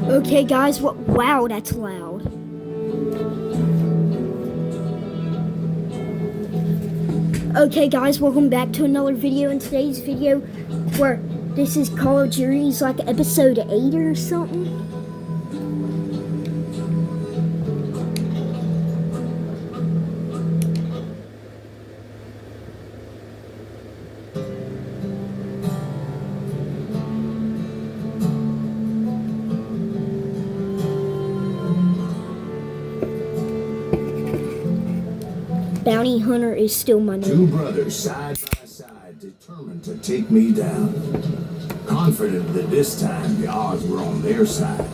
Okay, guys, wow, that's loud. Okay, guys, welcome back to another video. In today's video, where this is Call of Duty's like episode 8 or something. Bounty Hunter is still my name. Two brothers side by side, determined to take me down. Confident that this time the odds were on their side.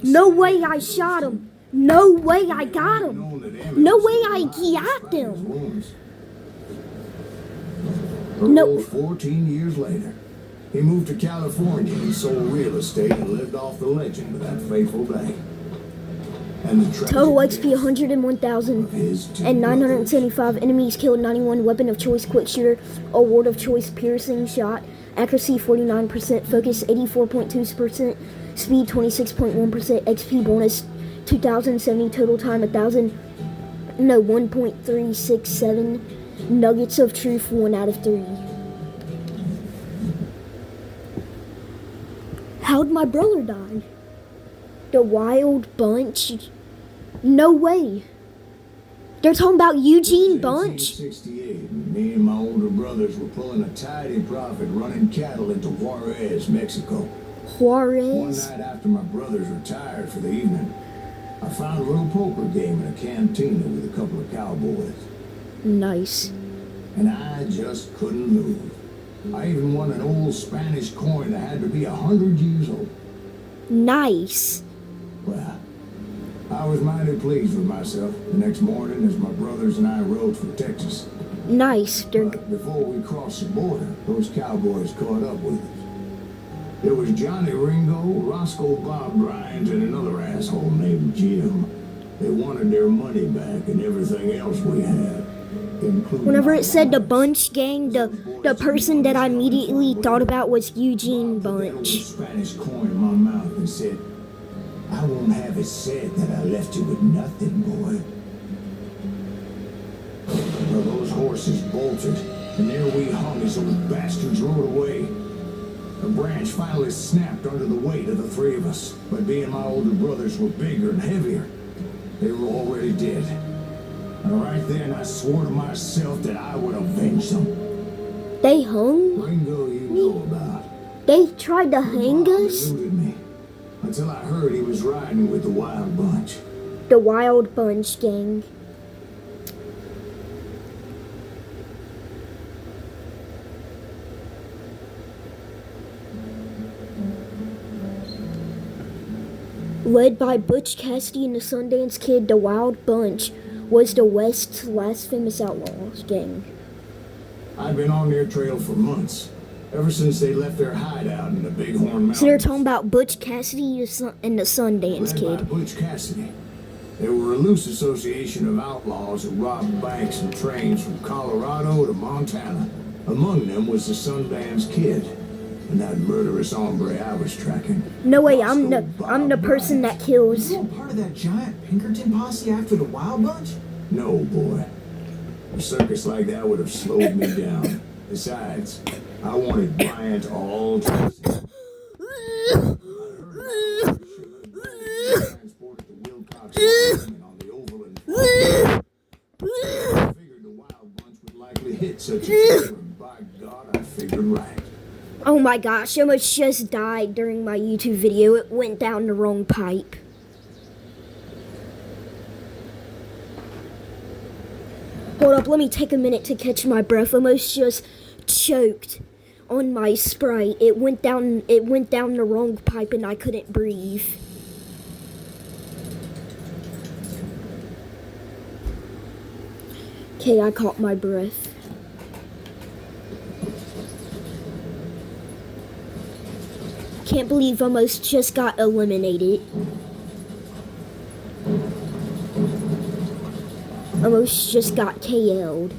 No way I shot him. No way I got him. No way I got him. No. 14 years later, he moved to California and sold real estate and lived off the legend of that fateful day. And the total XP 101,000 and 975 enemies killed, 91 weapon of choice quick shooter, award of choice piercing shot, accuracy 49%, focus 84.2%, speed 26.1%, XP bonus 2,070, total time 1.367, nuggets of truth 1 out of 3. How'd my brother die? The Wild Bunch? No way. They're talking about Eugene Bunch? 1968, me and my older brothers were pulling a tidy profit running cattle into Juarez, Mexico. Juarez? One night after my brothers retired for the evening, I found a little poker game in a cantina with a couple of cowboys. Nice. And I just couldn't move. I even won an old Spanish coin that had to be 100 years old. Nice. Well, I was mighty pleased with myself the next morning as my brothers and I rode for Texas. Nice. But before we crossed the border, those cowboys caught up with us. There was Johnny Ringo, Roscoe Bob Bryant, and another asshole named Jim. They wanted their money back and everything else we had. Whenever it said the Bunch gang, the person that I immediately thought about was Eugene Bunch. Spanish coin in my mouth and said, "I won't have it said that I left you with nothing, boy." Well, those horses bolted, and there we hung as those bastards rode away. The branch finally snapped under the weight of the three of us, but being my older brothers were bigger and heavier, they were already dead. And right then I swore to myself that I would avenge them. They hung? Ringo you know about. They tried to hang us? Eluded me until I heard he was riding with the Wild Bunch. The Wild Bunch gang. Led by Butch Cassidy and the Sundance Kid, the Wild Bunch was the West's last famous outlaws gang. I've been on their trail for months, ever since they left their hideout in the Bighorn Mountains. So they're talking about Butch Cassidy and the Sundance Kid. Led by Butch Cassidy. They were a loose association of outlaws who robbed banks and trains from Colorado to Montana. Among them was the Sundance Kid. And that murderous hombre I was tracking. No way, I'm the person that kills. You weren't part of that giant Pinkerton posse after the Wild Bunch? No, boy. A circus like that would have slowed me down. Besides, I wanted Bryant all twisted. Transported to Wilcox on the Overland. I figured the Wild Bunch would likely hit such a trip, and by God, I figured right. Oh my gosh, I almost just died during my YouTube video. It went down the wrong pipe. Hold up, let me take a minute to catch my breath. Almost just choked on my Sprite. It went down the wrong pipe and I couldn't breathe. Okay, I caught my breath. Can't believe almost just got eliminated. Almost just got KO'd.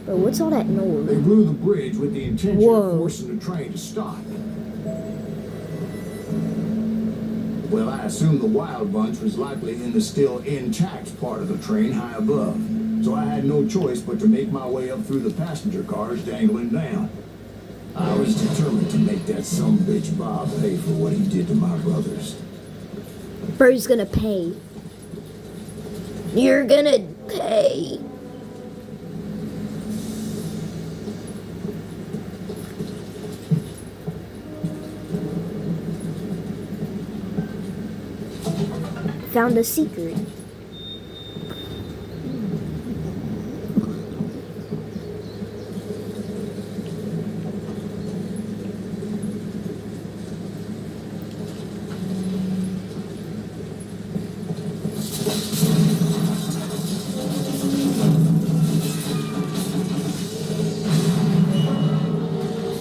Bro, what's all that noise? They blew the bridge with the intention Whoa. of forcing the train to stop. Well, I assumed the Wild Bunch was likely in the still intact part of the train high above. So I had no choice but to make my way up through the passenger cars dangling down. I was determined to make that sumbitch Bob pay for what he did to my brothers. Bro's gonna pay. You're gonna pay. Found a secret.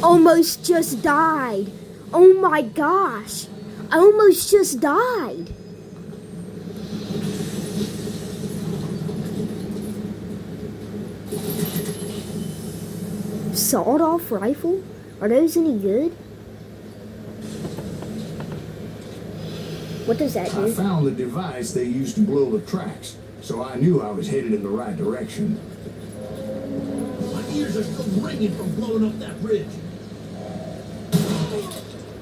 Almost just died. Oh my gosh. I almost just died. Sawed-off rifle? Are those any good? What does that I do? found the device they used to blow the tracks, so I knew I was headed in the right direction. My ears are still ringing from blowing up that bridge.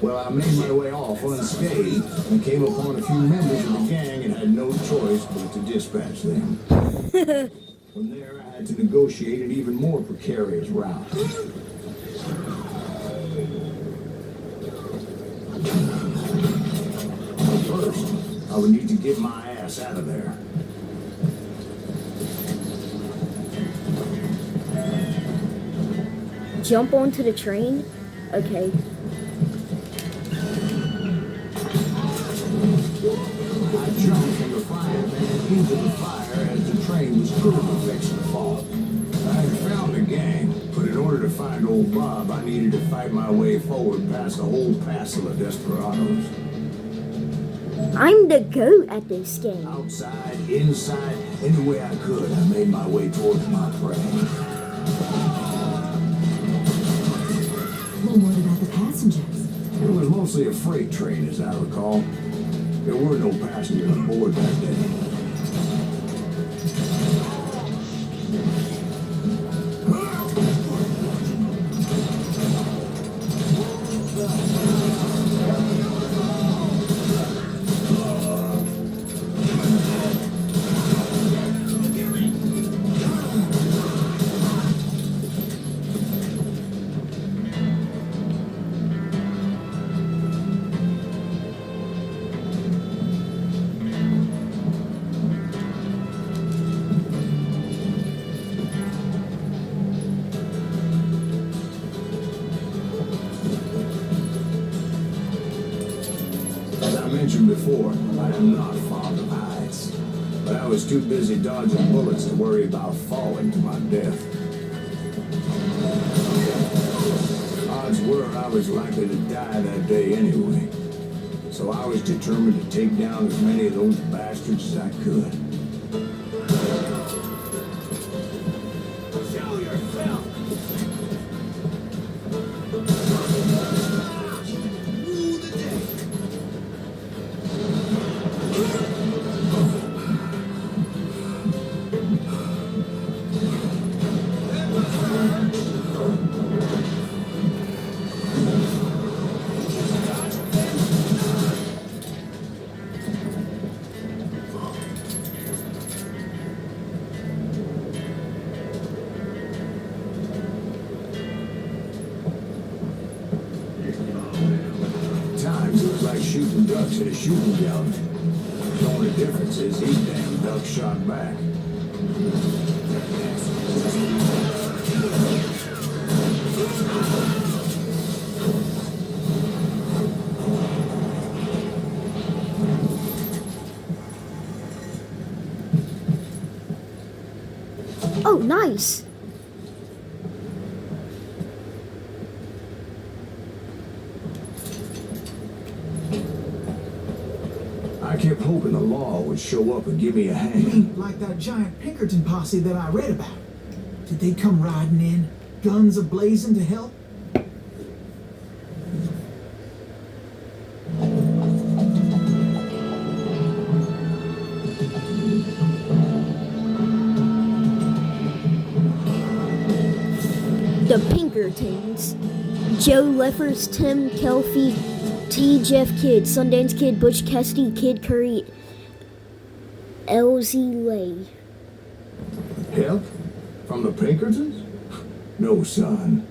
Well, I made my way off unscathed and came upon a few members of the gang and had no choice but to dispatch them. From there, I had to negotiate an even more precarious route. First, I would need to get my ass out of there. Jump onto the train? Okay. I jumped from the fire van into the fire as the train was clearly fixing to fall. I had found the gang, but in order to find old Bob, I needed to fight my way forward past a whole passel of desperados. I'm the GOAT at this game. Outside, inside, any way I could, I made my way towards my prey. Well, what about the passengers? It was mostly a freight train, as I recall. There were no passengers aboard that day. Mentioned before, I am not fond of heights, but I was too busy dodging bullets to worry about falling to my death. Odds were I was likely to die that day anyway, so I was determined to take down as many of those bastards as I could. Show yourself! Rule the day! Times it was like shooting ducks at a shooting gallery. The only difference is these damn ducks shot back. Oh, nice. I kept hoping the law would show up and give me a hand. Like that giant Pinkerton posse that I read about. Did they come riding in, guns a-blazing to help? The Pinkertons. Joe Leffers, Tim Kelfie, T. Jeff Kidd, Sundance Kid, Butch Cassidy, Kid Curry, Elsie Lay. Help? From the Pinkertons? No, son.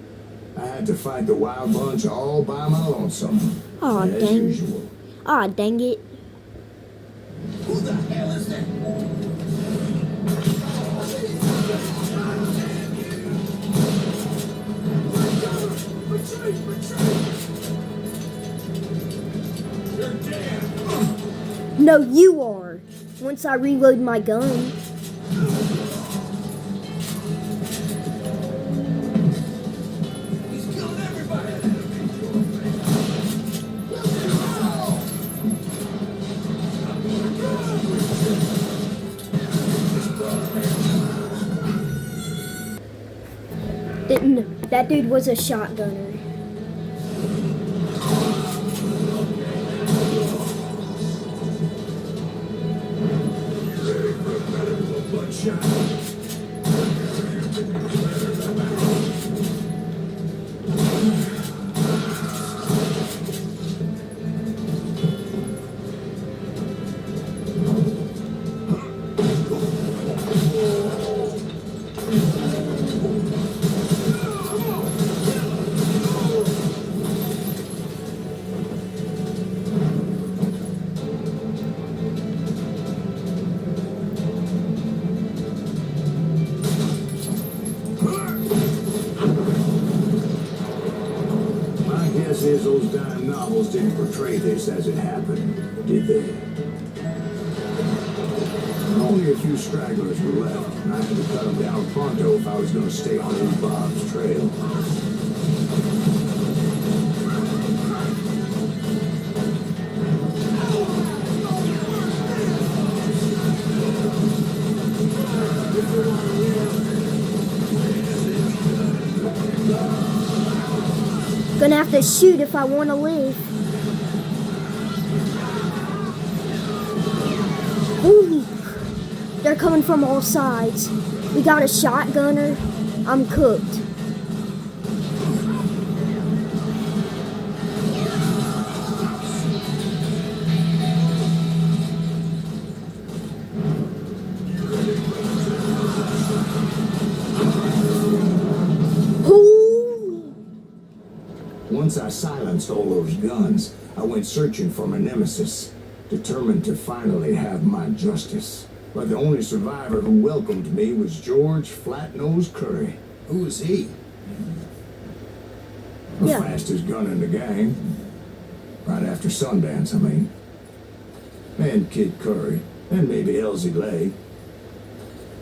I had to fight the wild bunch all by my lonesome. Aw, as dang. usual. Aw, dang it. Who the hell is that? Retreat! Retreat! You're dead! No, you are. Once I reload my gun. He's killing everybody! That dude was a shotgunner. Says those dime novels didn't portray this as it happened, did they? Only a few stragglers were left, and I had to cut them down pronto if I was going to stay on old Bob's trail. Gonna have to shoot if I want to live. Holy, they're coming from all sides. We got a shotgunner. I'm cooked. Once I silenced all those guns, I went searching for my nemesis, determined to finally have my justice. But the only survivor who welcomed me was George Flat-Nosed Curry. Who is he? The Yeah. fastest gun in the gang. Right after Sundance, I mean. And Kid Curry, and maybe Elsie Lay.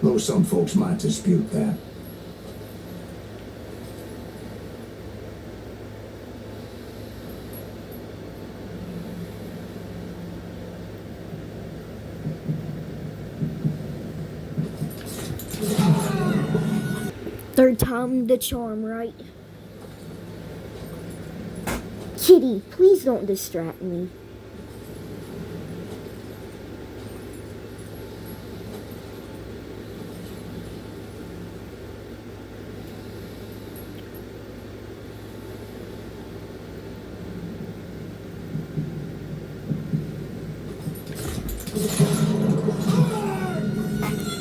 Though some folks might dispute that. Third time the charm, right? Kitty, please don't distract me.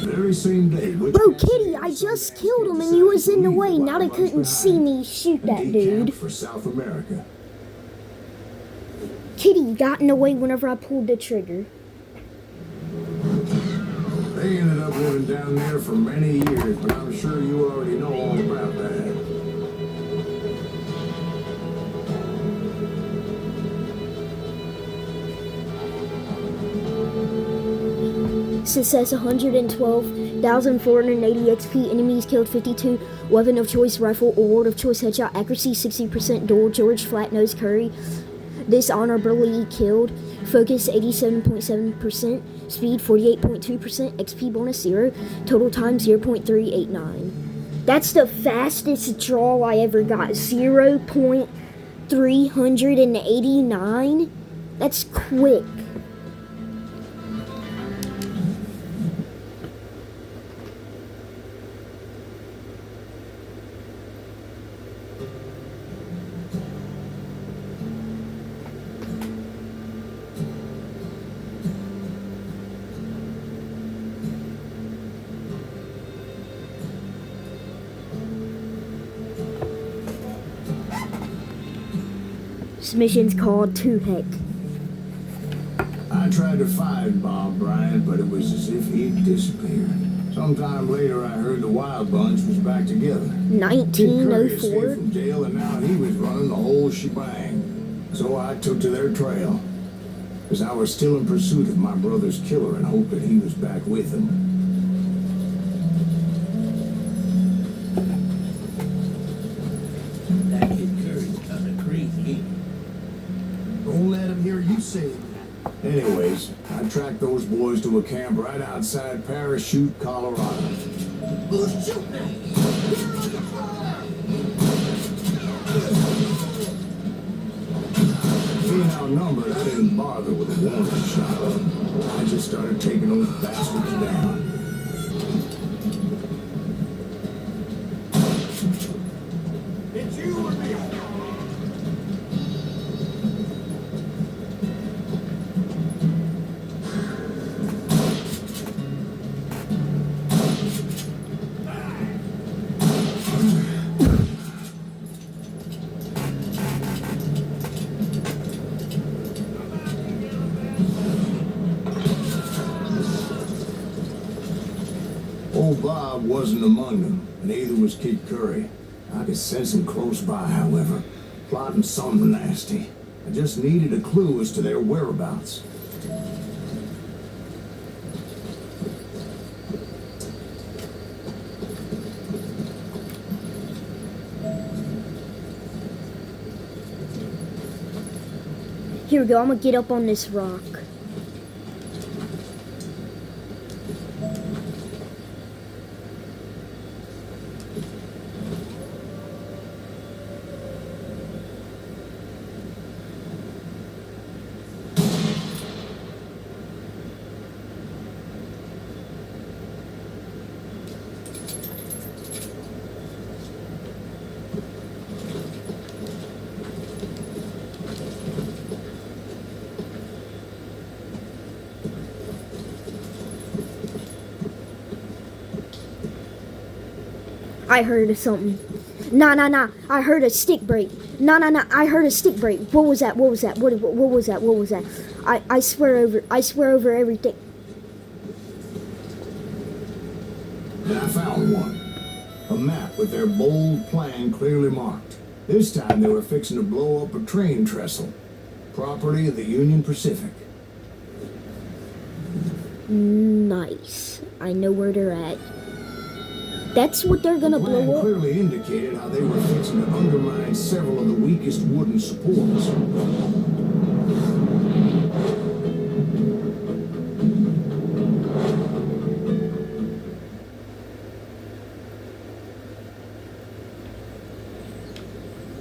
Very same day. Bro, Kitty, I just killed him and you was in the way. Now they couldn't see me shoot that dude. For South America. Kitty got in the way whenever I pulled the trigger. They ended up living down there for many years, but I'm sure you already know all about that. Success 112,480 XP. Enemies killed 52. Weapon of choice rifle. Award of choice headshot. Accuracy 60%. Duel George Flatnose Curry. Dishonorably killed. Focus 87.7%. Speed 48.2%. XP bonus 0. Total time 0.389. That's the fastest draw I ever got. 0.389. That's quick. This mission's called 2 Heck. I tried to find Bob Bryant, but it was as if he'd disappeared. Sometime later, I heard the Wild Bunch was back together. Kid Curry escaped 1904. from jail, and now he was running the whole shebang. So I took to their trail, because I was still in pursuit of my brother's killer and hoped that he was back with him. That kid Curry's kinda crazy. Don't let him hear you say that. Anyways, I tracked those boys to a camp right outside Parachute, Colorado. Who's shooting at you? Being outnumbered, I didn't bother with a warning shot. I just started taking those bastards down. It's you or me. Old Bob wasn't among them, and neither was Kid Curry. I could sense him close by, however, plotting something nasty. I just needed a clue as to their whereabouts. Here we go. I'm gonna get up on this rock. I heard something. Nah. I heard a stick break. Nah. I heard a stick break. What was that? What was that? What was that? What was that? I swear over everything. And I found one. A map with their bold plan clearly marked. This time they were fixing to blow up a train trestle. Property of the Union Pacific. Nice. I know where they're at. That's what they're gonna The plan blow up. clearly indicated how they were fixing to undermine several of the weakest wooden supports.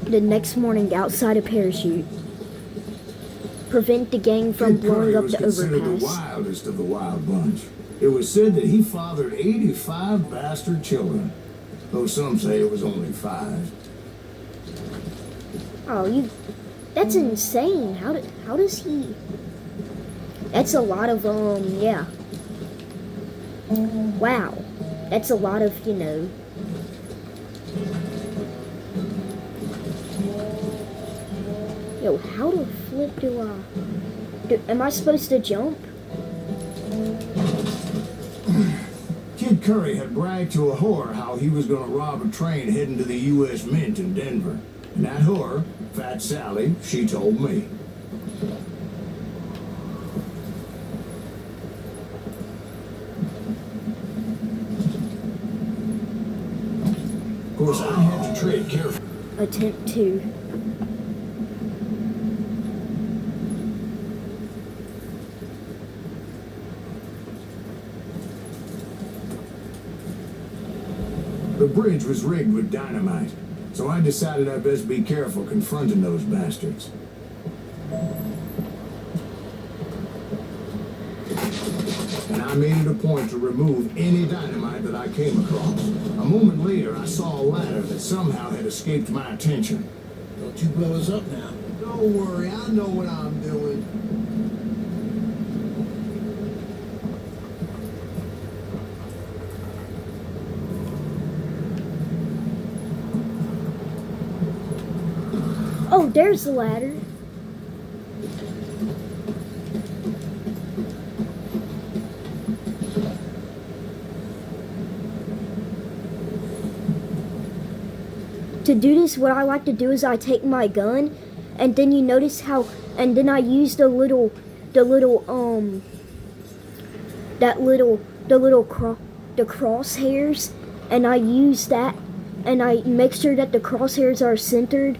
The next morning, outside a Parachute. Prevent the gang from Kid Curry blowing up was the considered the overpass. wildest of the Wild Bunch. It was said that he fathered 85 bastard children, though some say it was only 5. Oh, that's insane. How does he? That's a lot of yeah. Wow, that's a lot of Yo, how the flip do I? Am I supposed to jump? Kid Curry had bragged to a whore how he was going to rob a train heading to the U.S. Mint in Denver. And that whore, Fat Sally, she told me. Of course, I had to tread carefully. Attempt to. The bridge was rigged with dynamite, so I decided I'd best be careful confronting those bastards. And I made it a point to remove any dynamite that I came across. A moment later, I saw a ladder that somehow had escaped my attention. Don't you blow us up now. Don't worry, I know what I'm doing. Oh, there's the ladder. To do this, what I like to do is I take my gun, and then you notice how, and then I use the crosshairs, and I use that, and I make sure that the crosshairs are centered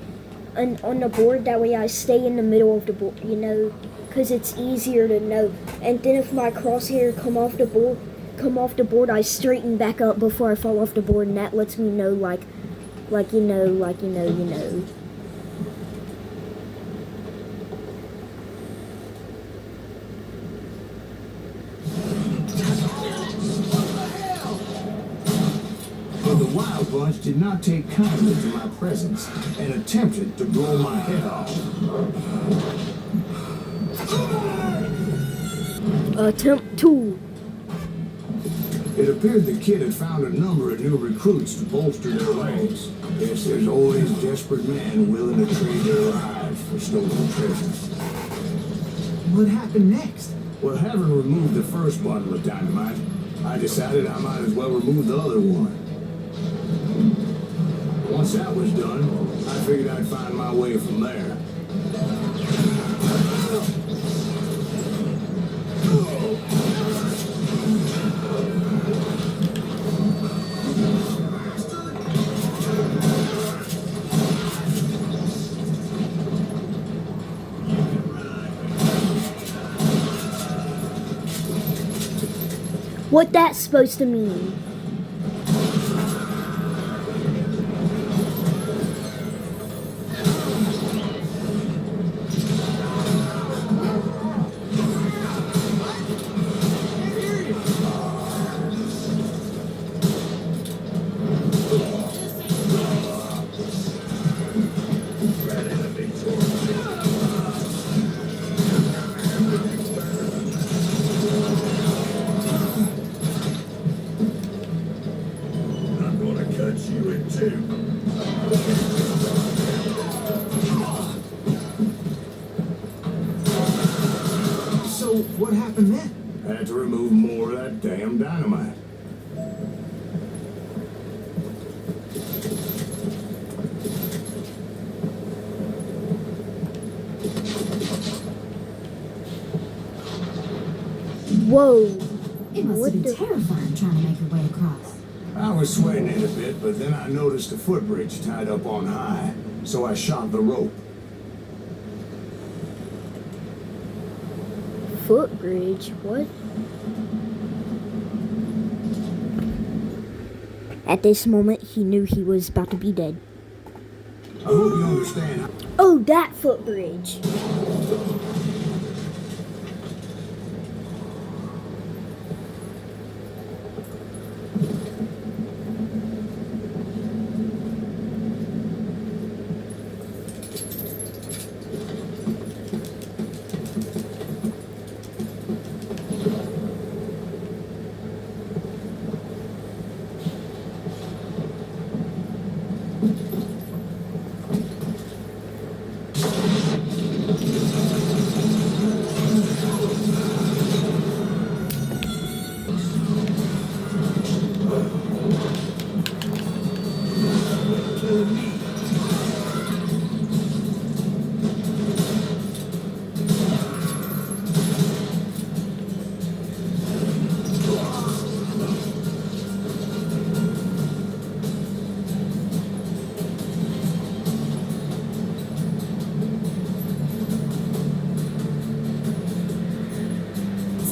and on the board. That way I stay in the middle of the board, you know, because it's easier to know. And then if my crosshair come off the board, I straighten back up before I fall off the board, and that lets me know, like you know. But the Wild Bunch did not take kindly to my presence and attempted to blow my head off. Attempt 2. It appeared the kid had found a number of new recruits to bolster their ranks. Yes, there's always desperate men willing to trade their lives for stolen treasure. What happened next? Well, having removed the first bundle of dynamite, I decided I might as well remove the other one. Once that was done, I figured I'd find my way from there. What that's supposed to mean? I'm gonna cut you in two. So, what happened then? I had to remove more of that damn dynamite. Whoa. It must What have been the- terrifying trying to make your way across. I was sweating it a bit, but then I noticed a footbridge tied up on high, so I shot the rope. Footbridge? What? At this moment, he knew he was about to be dead. I hope you understand. Oh, that footbridge.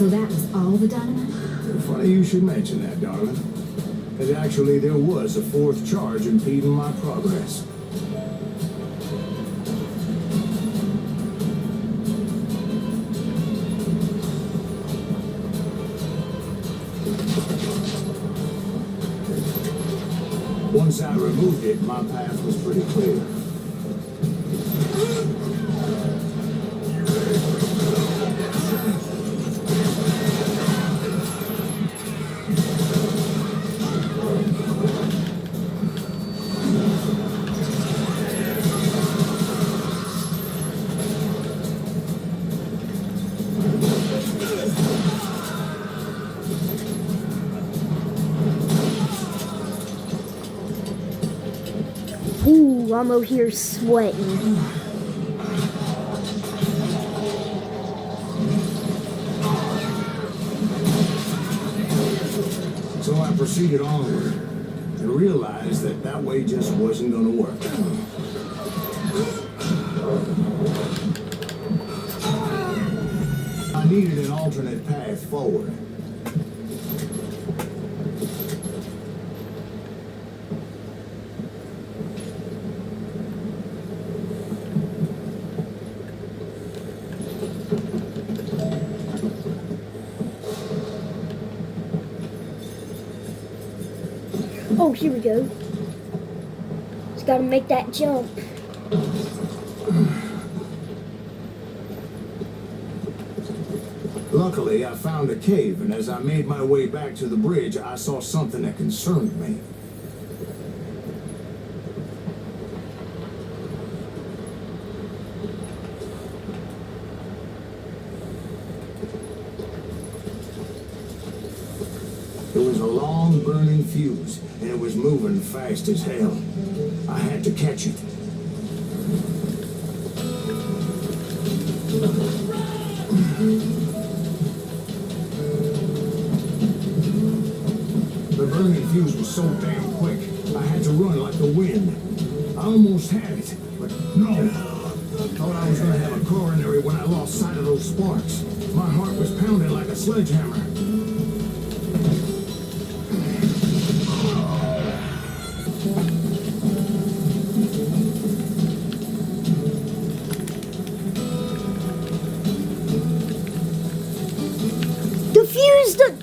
that was all the dynamite? Funny you should mention that, darling. Because actually there was a fourth charge impeding my progress. Once I removed it, my path was pretty clear. Ooh, I'm over here sweating. So I proceeded onward and realized that that way just wasn't going to work. I needed an alternate path forward. Oh, here we go. Just gotta make that jump. Luckily, I found a cave, and as I made my way back to the bridge, I saw something that concerned me. It was a long burning fuse, and it was moving fast as hell. I had to catch it. The burning fuse was so damn quick, I had to run like the wind. I almost had it, but no. Thought I was going to have a coronary when I lost sight of those sparks. My heart was pounding like a sledgehammer. Defused it!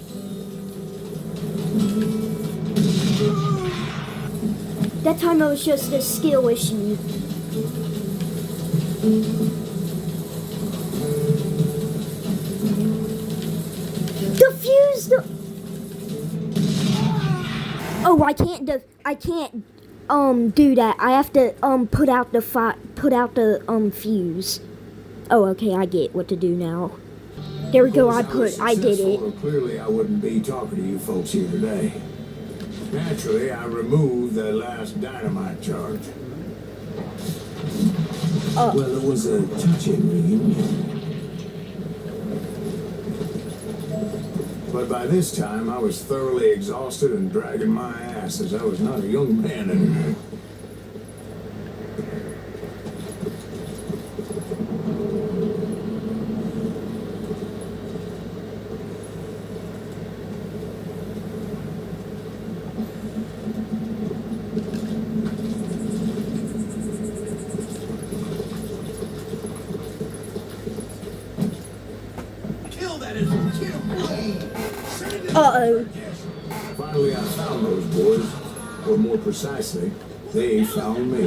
That time it was just a skill issue. Defused! Oh, I can't do that. I have to put out the fuse. Oh, okay, I get what to do now. There we go, I did it. Clearly, I wouldn't be talking to you folks here today. Naturally, I removed the last dynamite charge. Well, it was a touching reunion. But by this time, I was thoroughly exhausted and dragging my ass as I was not a young man anymore. Uh-oh. Finally, I found those boys, or more precisely, they found me.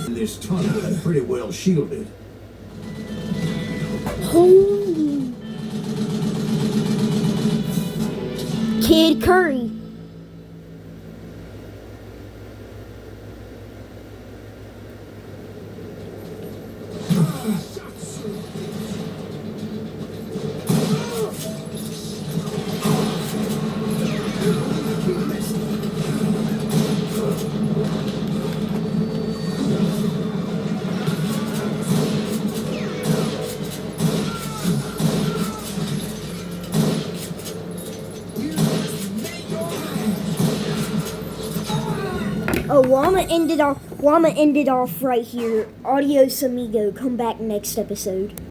This tunnel is pretty well shielded. Holy. Kid Curry. Oh, well, I'm gonna end it off right here. Adios, amigo. Come back next episode.